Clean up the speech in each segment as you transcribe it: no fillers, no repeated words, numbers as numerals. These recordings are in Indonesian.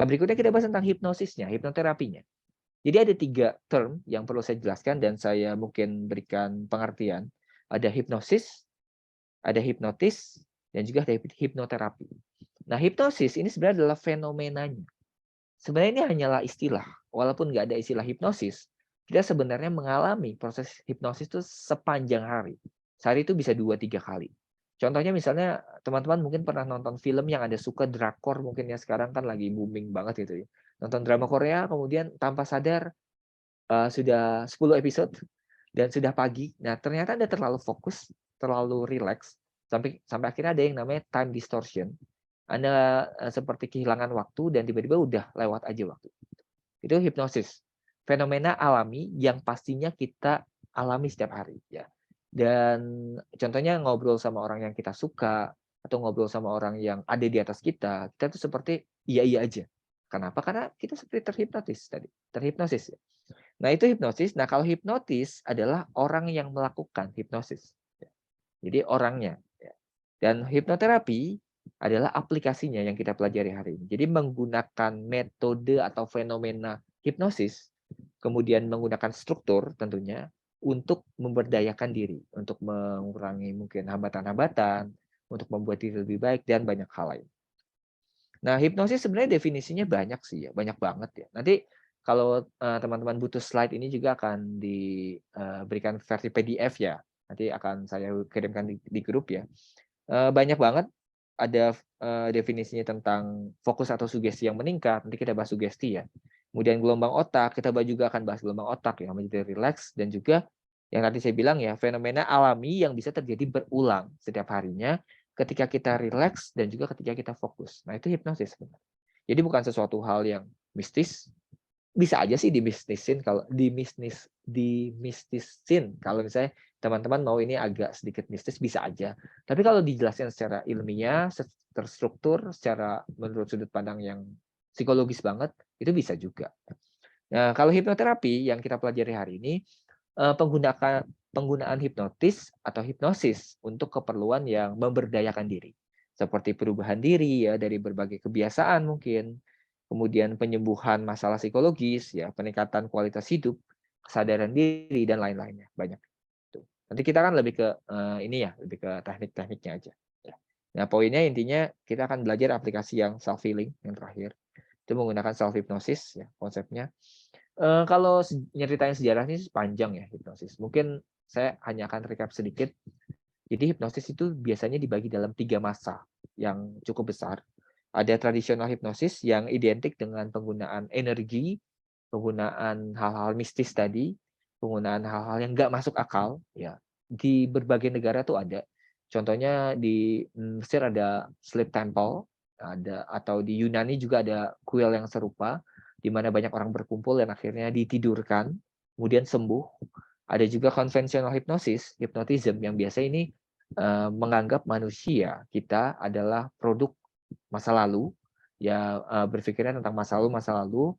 Nah, berikutnya kita bahas tentang hipnosisnya, hipnoterapinya. Jadi ada 3 term yang perlu saya jelaskan dan saya mungkin berikan pengertian. Ada hipnosis, ada hipnotis, dan juga ada hipnoterapi. Nah, hipnosis ini sebenarnya adalah fenomenanya. Sebenarnya ini hanyalah istilah. Walaupun nggak ada istilah hipnosis, kita sebenarnya mengalami proses hipnosis itu sepanjang hari. Sehari itu bisa 2-3 kali. Contohnya misalnya teman-teman mungkin pernah nonton film yang ada suka drakor mungkin ya, sekarang kan lagi booming banget gitu ya. Nonton drama Korea kemudian tanpa sadar sudah 10 episode dan sudah pagi. Nah, ternyata Anda terlalu fokus, terlalu rileks, sampai sampai akhirnya ada yang namanya time distortion. Anda seperti kehilangan waktu dan tiba-tiba udah lewat aja waktu. Itu hipnosis. Fenomena alami yang pastinya kita alami setiap hari ya. Dan contohnya ngobrol sama orang yang kita suka atau ngobrol sama orang yang ada di atas kita tuh seperti iya-iya aja. Kenapa? Karena kita seperti terhipnotis tadi, terhipnosis ya. Nah, itu hipnosis. Nah, kalau hipnotis adalah orang yang melakukan hipnosis. Ya. Jadi orangnya. Ya. Dan hipnoterapi adalah aplikasinya yang kita pelajari hari ini. Jadi menggunakan metode atau fenomena hipnosis, kemudian menggunakan struktur tentunya untuk memberdayakan diri, untuk mengurangi mungkin hambatan-hambatan, untuk membuat diri lebih baik, dan banyak hal lain. Nah, hipnosis sebenarnya definisinya banyak sih ya, banyak banget ya. Nanti kalau teman-teman butuh slide ini juga akan diberikan versi PDF ya. Nanti akan saya kirimkan di grup ya. Banyak banget ada definisinya tentang fokus atau sugesti yang meningkat. Nanti kita bahas sugesti ya. Kemudian gelombang otak, kita juga akan bahas gelombang otak yang menjadi rileks dan juga yang tadi saya bilang ya, fenomena alami yang bisa terjadi berulang setiap harinya ketika kita rileks dan juga ketika kita fokus. Nah, itu hipnosis sebenarnya. Jadi bukan sesuatu hal yang mistis, bisa aja sih dimistisin kalau misalnya teman-teman mau ini agak sedikit mistis bisa aja. Tapi kalau dijelaskan secara ilmiah, terstruktur, secara menurut sudut pandang yang psikologis banget, itu bisa juga. Nah, kalau hipnoterapi yang kita pelajari hari ini, penggunaan hipnotis atau hipnosis untuk keperluan yang memberdayakan diri. Seperti perubahan diri ya dari berbagai kebiasaan mungkin, kemudian penyembuhan masalah psikologis ya, peningkatan kualitas hidup, kesadaran diri dan lain-lainnya, banyak. Tuh. Nanti kita kan lebih ke ini ya, lebih ke teknik-tekniknya aja ya. Nah, poinnya intinya kita akan belajar aplikasi yang self healing yang terakhir. Itu menggunakan self hypnosis ya konsepnya. Kalau nyeritain sejarahnya sih panjang ya hipnosis. Mungkin saya hanya akan recap sedikit. Jadi hipnosis itu biasanya dibagi dalam 3 masa yang cukup besar. Ada tradisional hipnosis yang identik dengan penggunaan energi, penggunaan hal-hal mistis tadi, penggunaan hal-hal yang nggak masuk akal, ya. Di berbagai negara tuh ada. Contohnya di Mesir ada Sleep Temple, ada atau di Yunani juga ada kuil yang serupa, di mana banyak orang berkumpul dan akhirnya ditidurkan, kemudian sembuh. Ada juga konvensional hipnosis, hypnotism yang biasa ini menganggap manusia kita adalah produk masa lalu, ya berpikirnya tentang masa lalu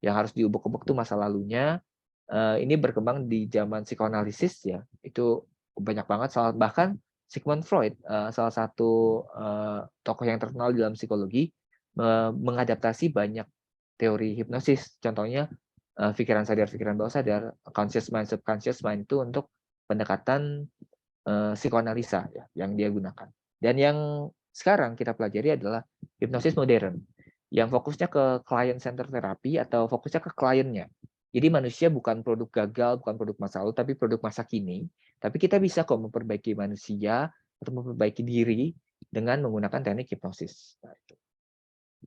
yang harus diubek-ubek tuh masa lalunya. Ini berkembang di zaman psikoanalisis ya, itu banyak banget. Bahkan Sigmund Freud, salah satu tokoh yang terkenal di dalam psikologi, mengadaptasi banyak teori hipnosis. Contohnya pikiran sadar, pikiran bawah sadar, conscious mind, subconscious mind itu untuk pendekatan psikoanalisa ya, yang dia gunakan. Dan yang sekarang kita pelajari adalah hipnosis modern, yang fokusnya ke client center terapi atau fokusnya ke kliennya. Jadi manusia bukan produk gagal, bukan produk masa lalu, tapi produk masa kini. Tapi kita bisa kok memperbaiki manusia atau memperbaiki diri dengan menggunakan teknik hipnosis. Nah, itu.